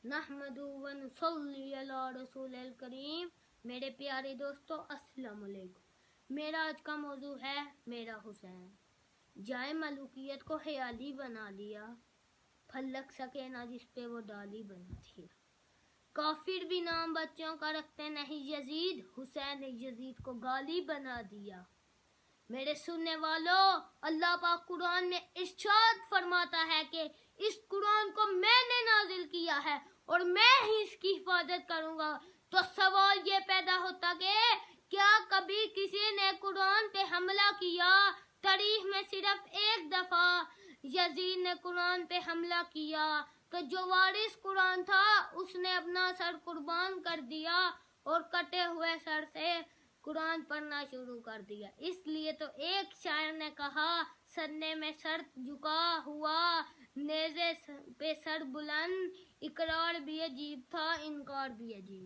نحمدہ و نصلی علی رسول الکریم۔ میرے پیارے دوستو السلام علیکم۔ میرا آج کا موضوع ہے میرا حسین۔ جائے ملوکیت کو خیالی بنا لیا، پھل لگ سکے نہ جس پہ وہ ڈالی بنا دیا۔ کافر بھی نام بچوں کا رکھتے نہیں یزید، حسین نے یزید کو گالی بنا دیا۔ میرے سننے والوں، اللہ پاک قرآن میں ارشاد فرماتا ہے کہ اس قرآن کو میں نے نازل کیا ہے اور میں ہی اس کی حفاظت کروں گا۔ تو سوال یہ پیدا ہوتا کہ کیا کبھی کسی نے قرآن پہ حملہ کیا؟ تاریخ میں صرف ایک دفعہ یزید نے قرآن پہ حملہ کیا، تو جو وارث قرآن تھا اس نے اپنا سر قربان کر دیا اور کٹے ہوئے سر سے قرآن پڑھنا شروع کر دیا۔ اس لیے تو ایک شاعر نے کہا، سرنے میں سر جھکا ہوا نیزے پہ سر بلند، اقرار بھی عجیب تھا انکار بھی عجیب۔